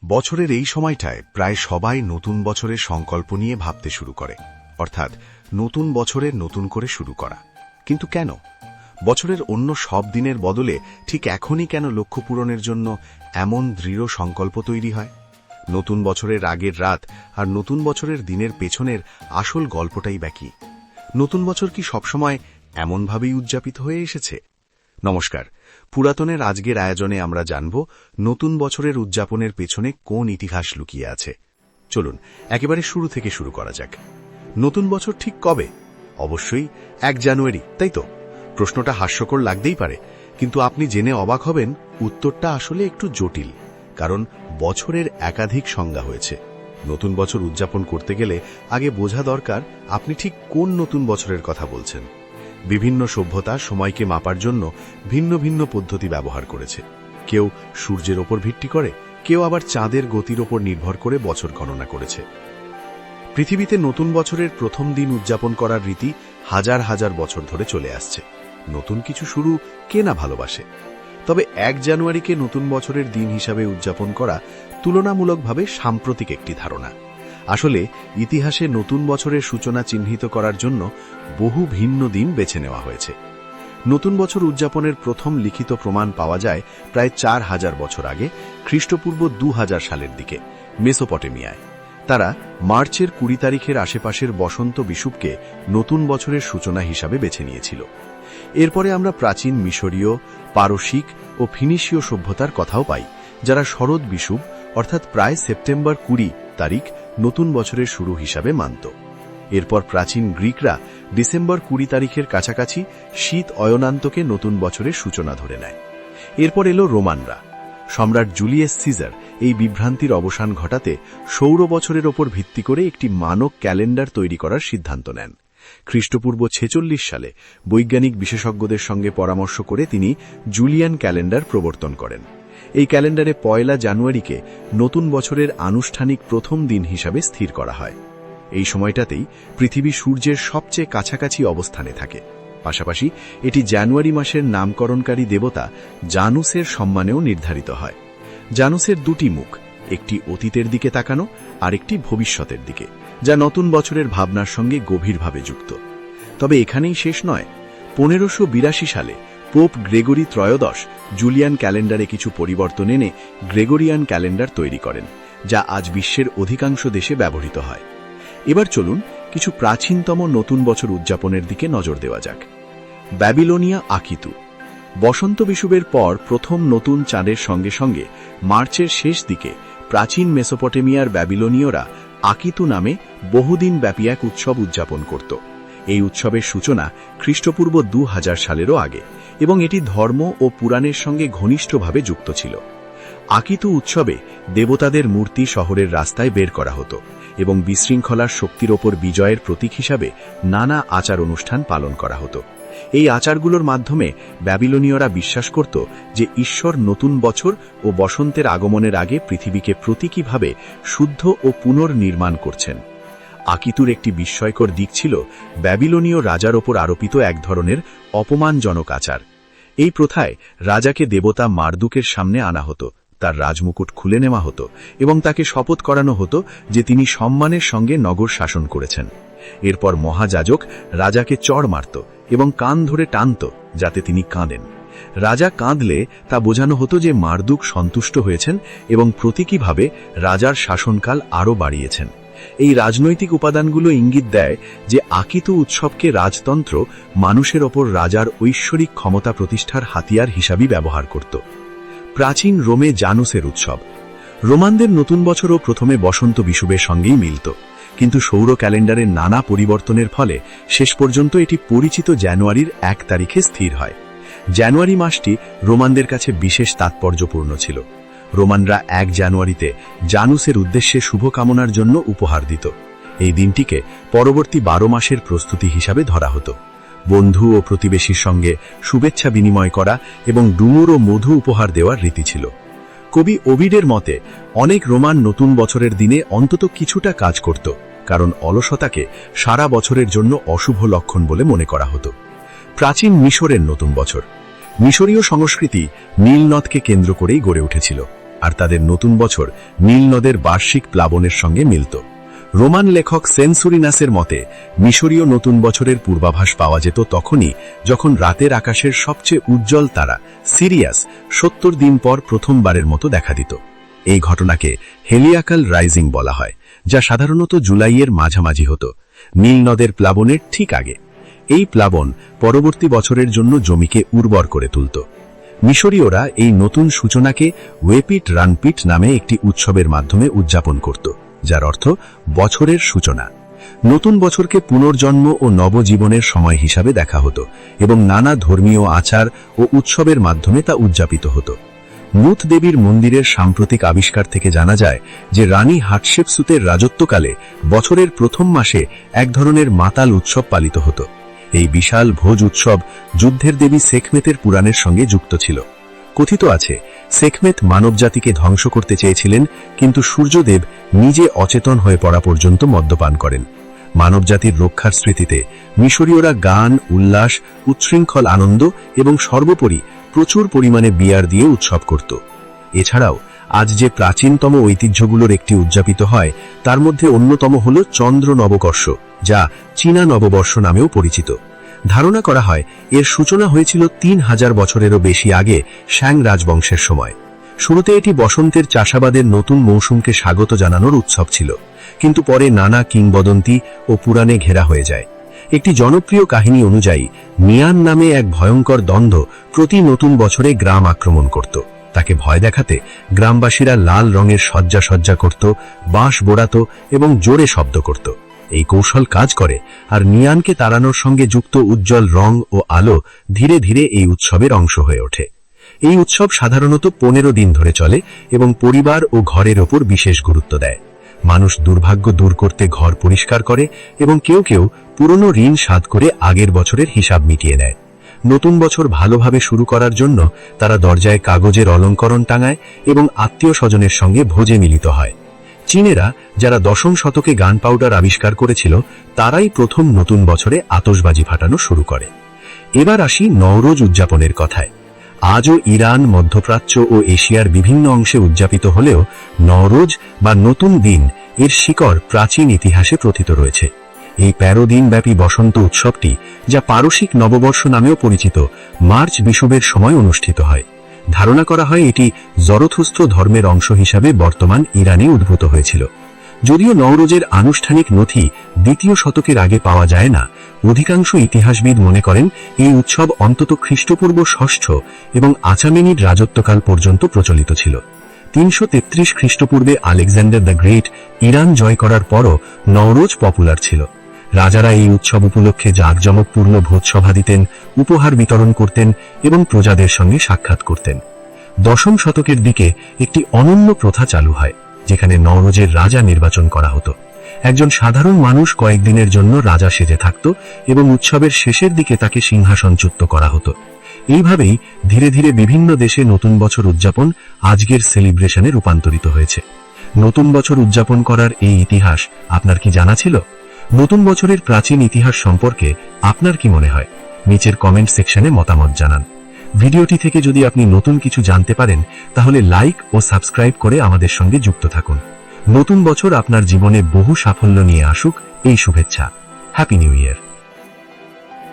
বছরের এই সময়টায় প্রায় সবাই নতুন বছরের সংকল্প নিয়ে ভাবতে শুরু করে, অর্থাৎ নতুন বছরের নতুন করে শুরু করা। কিন্তু কেন বছরের অন্য সব দিনের বদলে ঠিক এখনই কেন লক্ষ্য পূরণের জন্য এমন দৃঢ় সংকল্প তৈরি হয়? নতুন বছরের আগের রাত আর নতুন বছরের দিনের পেছনের আসল গল্পটাই বাকি। নতুন বছর কি সবসময় এমনভাবেই উদযাপিত হয়ে এসেছে? নমস্কার, পুরাতনের আজকের আয়োজনে আমরা জানব নতুন বছরের উদযাপনের পেছনে কোন ইতিহাস লুকিয়ে আছে। চলুন একেবারে শুরু থেকে শুরু করা যাক। নতুন বছর ঠিক কবে? অবশ্যই 1 জানুয়ারি, তাই তো? প্রশ্নটা হাস্যকর লাগতেই পারে, কিন্তু আপনি জেনে অবাক হবেন উত্তরটা আসলে একটু জটিল। কারণ বছরের একাধিক সংজ্ঞা হয়েছে। নতুন বছর উদযাপন করতে গেলে আগে বোঝা দরকার আপনি ঠিক কোন নতুন বছরের কথা বলছেন। বিভিন্ন সভ্যতা সময়কে মাপার জন্য ভিন্ন ভিন্ন পদ্ধতি ব্যবহার করেছে। কেউ সূর্যের ওপর ভিত্তি করে, কেউ আবার চাঁদের গতির ওপর নির্ভর করে বছর গণনা করেছে। পৃথিবীতে নতুন বছরের প্রথম দিন উদযাপন করার রীতি হাজার হাজার বছর ধরে চলে আসছে। নতুন কিছু শুরু কে না ভালোবাসে? তবে 1 জানুয়ারিকে নতুন বছরের দিন হিসাবে উদযাপন করা তুলনামূলকভাবে সাম্প্রতিক একটি ধারণা। আসলে ইতিহাসে নতুন বছরের সূচনা চিহ্নিত করার জন্য বহু ভিন্ন দিন বেছে নেওয়া হয়েছে। নতুন বছর উদযাপনের প্রথম লিখিত প্রমাণ পাওয়া যায় প্রায় 4000 বছর আগে, খ্রিস্টপূর্ব 2000 সালের দিকে মেসোপটেমিয়ায়। তারা মার্চের 20 তারিখের আশেপাশের বসন্ত বিষুবকে নতুন বছরের সূচনা হিসাবে বেছে নিয়েছিল। এরপরে আমরা প্রাচীন মিশরীয়, পারসিক ও ফিনিশীয় সভ্যতার কথাও পাই, যারা শরৎ বিষুব অর্থাৎ প্রায় সেপ্টেম্বর 20 তারিখ নতুন বছরের শুরু হিসাবে মানত। এরপর প্রাচীন গ্রিকরা ডিসেম্বর 20 তারিখের কাছাকাছি শীত অয়নান্তকে নতুন বছরের সূচনা ধরে নেয়। এরপর এলো রোমানরা। সম্রাট জুলিয়াস সিজার এই বিভ্রান্তির অবসান ঘটাতে সৌর বছরের ওপর ভিত্তি করে একটি মানক ক্যালেন্ডার তৈরি করার সিদ্ধান্ত নেন। খ্রিস্টপূর্ব 46 সালে বৈজ্ঞানিক বিশেষজ্ঞদের সঙ্গে পরামর্শ করে তিনি জুলিয়ান ক্যালেন্ডার প্রবর্তন করেন। এই ক্যালেন্ডারে 1 জানুয়ারিকে নতুন বছরের আনুষ্ঠানিক প্রথম দিন হিসাবে স্থির করা হয়। এই সময়টাতেই পৃথিবী সূর্যের সবচেয়ে কাছাকাছি অবস্থানে থাকে। পাশাপাশি এটি জানুয়ারি মাসের নামকরণকারী দেবতা জানুসের সম্মানেও নির্ধারিত হয়। জানুসের 2টি মুখ, একটি অতীতের দিকে তাকানো আর একটি ভবিষ্যতের দিকে, যা নতুন বছরের ভাবনার সঙ্গে গভীরভাবে যুক্ত। তবে এখানেই শেষ নয়। 1582 সালে পোপ গ্রেগরি ত্রয়োদশ জুলিয়ান ক্যালেন্ডারে কিছু পরিবর্তন এনে গ্রেগরিয়ান ক্যালেন্ডার তৈরি করেন, যা আজ বিশ্বের অধিকাংশ দেশে ব্যবহৃত হয়। এবার চলুন কিছু প্রাচীনতম নতুন বছর উদযাপনের দিকে নজর দেওয়া যাক। ব্যাবিলনিয়া আকিতু। বসন্ত বিষুবের পর প্রথম নতুন চাঁদের সঙ্গে সঙ্গে মার্চের শেষ দিকে প্রাচীন মেসোপটেমিয়ার ব্যাবিলনীয়রা আকিতু নামে বহুদিন ব্যাপী এক উৎসব উদযাপন করত। এই উৎসবের সূচনা খ্রিস্টপূর্ব 2000 সালেরও আগে, এবং এটি ধর্ম ও পুরাণের সঙ্গে ঘনিষ্ঠভাবে যুক্ত ছিল। আকিতু উৎসবে দেবতাদের মূর্তি শহরের রাস্তায় বের করা হতো এবং বিশৃঙ্খলার শক্তির ওপর বিজয়ের প্রতীক হিসাবে নানা আচার অনুষ্ঠান পালন করা হতো। এই আচারগুলোর মাধ্যমে ব্যাবিলনীয়রা বিশ্বাস করত যে ঈশ্বর নতুন বছর ও বসন্তের আগমনের আগে পৃথিবীকে প্রতীকীভাবে শুদ্ধ ও পুনর্নির্মাণ করছেন। আকিতুর একটি বিস্ময়কর দিক ছিল ব্যাবিলনীয় রাজার ওপর আরোপিত এক ধরনের অপমানজনক আচার। এই প্রথায় রাজাকে দেবতা মারদুকের সামনে আনা হতো, তার রাজমুকুট খুলে নেওয়া হতো এবং তাকে শপথ করানো হতো যে তিনি সম্মানের সঙ্গে নগর শাসন করেছেন। এরপর মহাযাজক রাজাকে চড় মারত এবং কান ধরে টানত যাতে তিনি কাঁদেন। রাজা কাঁদলে তা বোঝানো হতো যে মারদুক সন্তুষ্ট হয়েছেন এবং প্রতীকীভাবে রাজার শাসনকাল আরও বাড়িয়েছেন। এই রাজনৈতিক উপাদানগুলো ইঙ্গিত দেয় যে আকিতু উৎসবকে রাজতন্ত্র মানুষের ওপর রাজার ঐশ্বরিক ক্ষমতা প্রতিষ্ঠার হাতিয়ার হিসাবেই ব্যবহার করত। প্রাচীন রোমে জানুসের উৎসব। রোমানদের নতুন বছরও প্রথমে বসন্ত বিষুবের সঙ্গেই মিলত, কিন্তু সৌর ক্যালেন্ডারের নানা পরিবর্তনের ফলে শেষ পর্যন্ত এটি পরিচিত জানুয়ারির 1 তারিখে স্থির হয়। জানুয়ারি মাসটি রোমানদের কাছে বিশেষ তাৎপর্যপূর্ণ ছিল। রোমানরা 1 জানুয়ারিতে জানুসের উদ্দেশ্যে শুভকামনার জন্য উপহার দিত। এই দিনটিকে পরবর্তী 12 মাসের প্রস্তুতি হিসাবে ধরা হতো। বন্ধু ও প্রতিবেশীর সঙ্গে শুভেচ্ছা বিনিময় করা এবং ডুমুর ও মধু উপহার দেওয়ার রীতি ছিল। কবি ওভিডের মতে অনেক রোমান নতুন বছরের দিনে অন্তত কিছুটা কাজ করত, কারণ অলসতাকে সারা বছরের জন্য অশুভ লক্ষণ বলে মনে করা হতো। প্রাচীন মিশরের নতুন বছর। মিশরীয় সংস্কৃতি নীল নদকে কেন্দ্র করেই গড়ে উঠেছিল। আর তাদের নতুন বছর নীল নদের বার্ষিক প্লাবনের সঙ্গে মিলত। রোমান লেখক সেন্সুরিনাসের মতে মিশরীয় নতুন বছরের পূর্বাভাস পাওয়া যেত তখনই যখন রাতের আকাশের সবচেয়ে উজ্জ্বল তারা সিরিয়াস 70 দিন পর প্রথমবারের মতো দেখা দিত। এই ঘটনাকে হেলিয়াকাল রাইজিং বলা হয়, যা সাধারণত জুলাইয়ের মাঝামাঝি হতো, নীল নদের প্লাবনের ঠিক আগে। এই প্লাবন পরবর্তী বছরের জন্য জমিকে উর্বর করে তুলত। মিশরীয়রা এই নতুন সূচনাকে ওয়েপিট রানপিট নামে একটি উৎসবের মাধ্যমে উদযাপন করত, যার অর্থ বছরের সূচনা। নতুন বছরকে পুনর্জন্ম ও নবজীবনের সময় হিসাবে দেখা হতো এবং নানা ধর্মীয় আচার ও উৎসবের মাধ্যমে তা উদযাপিত হতো। নুত দেবীর মন্দিরের সাম্প্রতিক আবিষ্কার থেকে জানা যায় যে রানী হাটশেপসুতের রাজত্বকালে বছরের প্রথম মাসে এক ধরনের মাতাল উৎসব পালিত হতো। এই বিশাল ভোজ উৎসব যুদ্ধের দেবী সেখমেতের পুরাণের সঙ্গে যুক্ত ছিল। কথিত আছে সেখমেত মানবজাতিকে ধ্বংস করতে চেয়েছিলেন, কিন্তু সূর্যদেব নিজে অচেতন হয়ে পড়া পর্যন্ত মদ্যপান করেন। মানবজাতির রক্ষার স্মৃতিতে মিশরীয়রা গান, উল্লাস, উচ্ছৃঙ্খল আনন্দ এবং সর্বোপরি প্রচুর পরিমাণে বিয়ার দিয়ে উৎসব করত। এছাড়াও আজ যে প্রাচীনতম ঐতিহ্যগুলোর একটি উদযাপিত হয় তার মধ্যে অন্যতম হল চন্দ্র নববর্ষ, যা চীনা নববর্ষ নামেও পরিচিত। ধারণা করা হয় এর সূচনা হয়েছিল 3000 বছরেরও বেশি আগে শ্যাং রাজবংশের সময়। শুরুতে এটি বসন্তের চাষাবাদের নতুন মৌসুমকে স্বাগত জানানোর উৎসব ছিল, কিন্তু পরে নানা কিংবদন্তি ও পুরাণে ঘেরা হয়ে যায়। একটি জনপ্রিয় কাহিনী অনুযায়ী নিয়ান নামে এক ভয়ঙ্কর দ্বন্দ্ব প্রতি নতুন বছরে গ্রাম আক্রমণ করত। তাকে ভয় দেখাতে গ্রামবাসীরা লাল রঙের সজ্জা করত, বাঁশ বোড়াত এবং জোরে শব্দ করত। এই কৌশল কাজ করে, আর নিয়ানকে তাড়ানোর সঙ্গে যুক্ত উজ্জ্বল রং ও আলো ধীরে ধীরে এই উৎসবের অংশ হয়ে ওঠে। এই উৎসব সাধারণত 15 দিন ধরে চলে এবং পরিবার ও ঘরের ওপর বিশেষ গুরুত্ব দেয়। মানুষ দুর্ভাগ্য দূর করতে ঘর পরিষ্কার করে এবং কেউ কেউ পুরনো ঋণ সাধ করে আগের বছরের হিসাব মিটিয়ে নেয়। নতুন বছর ভালোভাবে শুরু করার জন্য তারা দরজায় কাগজের অলঙ্করণ টাঙায় এবং আত্মীয় স্বজনের সঙ্গে ভোজে মিলিত হয়। চীনেরা, যারা 10ম শতকে গান পাউডার আবিষ্কার করেছিল, তারাই প্রথম নতুন বছরে আতশবাজি ফাটানো শুরু করে। এবার আসি নওরোজ উদযাপনের কথায়। আজও ইরান, মধ্যপ্রাচ্য ও এশিয়ার বিভিন্ন অংশে উদযাপিত হলেও নওরোজ বা নতুন দিন এর শিকড় প্রাচীন ইতিহাসে প্রথিত রয়েছে। এই 13 দিনব্যাপী বসন্ত উৎসবটি, যা পারসিক নববর্ষ নামেও পরিচিত, মার্চ বিষুবের সময় অনুষ্ঠিত হয়। ধারণা করা হয় এটি জরথুস্ত্র ধর্মের অংশ হিসাবে বর্তমান ইরানে উদ্ভূত হয়েছিল। যদিও নওরোজের আনুষ্ঠানিক নথি 2য় শতকের আগে পাওয়া যায় না, অধিকাংশ ইতিহাসবিদ মনে করেন এই উৎসব অন্তত খ্রিস্টপূর্ব 6ষ্ঠ এবং আচামেনিড রাজত্বকাল পর্যন্ত প্রচলিত ছিল। 333 খ্রিস্টপূর্বে আলেকজান্ডার দ্য গ্রেট ইরান জয় করার পরও নওরোজ পপুলার ছিল। রাজারা এই উৎসব উপলক্ষে জাঁকজমকপূর্ণ ভোজসভা দিতেন, উপহার বিতরণ করতেন এবং প্রজাদের সঙ্গে সাক্ষাৎ করতেন। 10ম শতকের দিকে একটি অনন্য প্রথা চালু হয়, যেখানে নওরোজের রাজা নির্বাচন করা হতো। একজন সাধারণ মানুষ কয়েকদিনের জন্য রাজা সেজে থাকত এবং উৎসবের শেষের দিকে তাকে সিংহাসনচ্যুত করা হতো। এইভাবেই ধীরে ধীরে বিভিন্ন দেশে নতুন বছর উদযাপন আজকের সেলিব্রেশনে রূপান্তরিত হয়েছে। নতুন বছর উদযাপন করার এই ইতিহাস আপনার কি জানা ছিল? নতুন বছরের প্রাচীন ইতিহাস সম্পর্কে আপনার কি মনে হয়? নিচের কমেন্ট সেকশনে মতামত জানান। ভিডিওটি থেকে যদি আপনি নতুন কিছু জানতে পারেন তাহলে লাইক ও সাবস্ক্রাইব করে আমাদের সঙ্গে যুক্ত থাকুন। নতুন বছর আপনার জীবনে বহু সাফল্য নিয়ে আসুক, এই শুভেচ্ছা। Happy new year.